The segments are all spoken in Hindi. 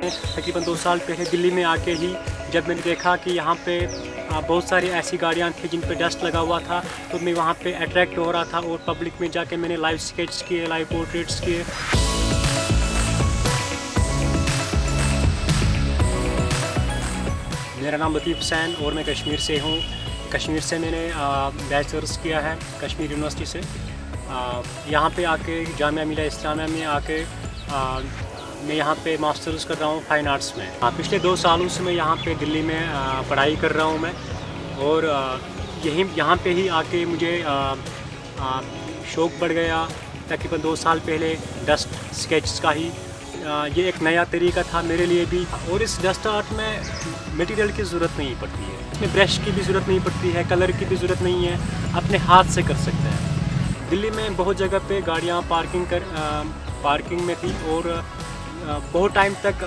तकरीबन 2 साल पहले दिल्ली में आके ही जब मैंने देखा कि यहाँ पे बहुत सारी ऐसी गाड़ियाँ थी जिन पे डस्ट लगा हुआ था, तो मैं वहाँ पे अट्रैक्ट हो रहा था और पब्लिक में जाके मैंने लाइव स्केच किए, लाइव पोर्ट्रेट्स किए। मेरा नाम लतीफ़ हुसैन और मैं कश्मीर से हूँ। कश्मीर से मैंने बैचलर्स किया है कश्मीर यूनिवर्सिटी से। यहाँ पे आके जामिया मिलिया इस्लामिया में आके मैं यहाँ पे मास्टर्स कर रहा हूँ फाइन आर्ट्स में। पिछले 2 सालों से मैं यहाँ पे दिल्ली में पढ़ाई कर रहा हूँ मैं, और यहाँ पे ही आके मुझे शौक़ बढ़ गया। तकरीबन 2 साल पहले डस्ट स्केच का ही ये एक नया तरीका था मेरे लिए भी। और इस डस्ट आर्ट में मटेरियल की ज़रूरत नहीं पड़ती है, इसमें ब्रश की भी ज़रूरत नहीं पड़ती है, कलर की भी ज़रूरत नहीं है, अपने हाथ से कर सकते हैं। दिल्ली में बहुत जगह पे गाड़ियाँ पार्किंग में थी, और बहुत टाइम तक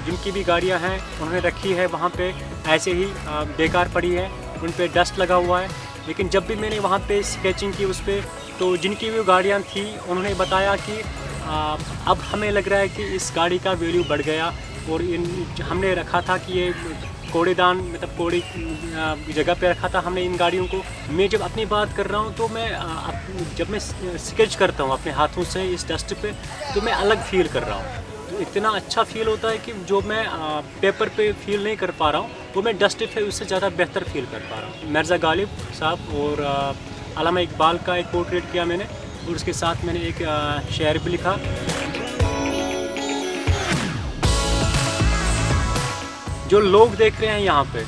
जिनकी भी गाड़ियाँ हैं उन्होंने रखी है वहाँ पे ऐसे ही बेकार पड़ी है, उन पे डस्ट लगा हुआ है। लेकिन जब भी मैंने वहाँ पे स्केचिंग की उस पर, तो जिनकी भी गाड़ियाँ थी उन्होंने बताया कि अब हमें लग रहा है कि इस गाड़ी का वैल्यू बढ़ गया, और हमने रखा था कि ये कूड़ेदान मतलब कूड़े जगह पे रखा था हमने इन गाड़ियों को। मैं जब अपनी बात कर रहा हूँ तो मैं जब मैं स्केच करता हूँ अपने हाथों से इस डस्ट पे, तो मैं अलग फील कर रहा हूँ। तो इतना अच्छा फील होता है कि जो मैं पेपर पे फील नहीं कर पा रहा हूँ, वो मैं डस्ट पे उससे ज़्यादा बेहतर फील कर पा रहा हूँ। मिर्ज़ा गालिब साहब और अल्लामा इकबाल का एक पोर्ट्रेट किया मैंने, और उसके साथ मैंने एक शेर भी लिखा। जो लोग देख रहे हैं यहाँ पे,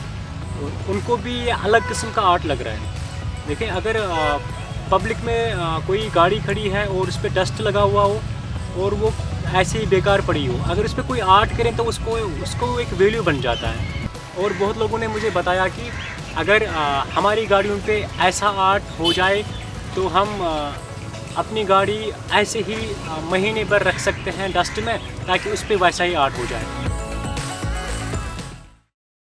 उनको भी ये अलग किस्म का आर्ट लग रहा है। देखें, अगर पब्लिक में कोई गाड़ी खड़ी है और उस पर डस्ट लगा हुआ हो और वो ऐसे ही बेकार पड़ी हो, अगर उस पर कोई आर्ट करें तो उसको एक वैल्यू बन जाता है। और बहुत लोगों ने मुझे बताया कि अगर हमारी गाड़ियों पे ऐसा आर्ट हो जाए तो हम अपनी गाड़ी ऐसे ही महीने भर रख सकते हैं डस्ट में, ताकि उस पर वैसा ही आर्ट हो जाए।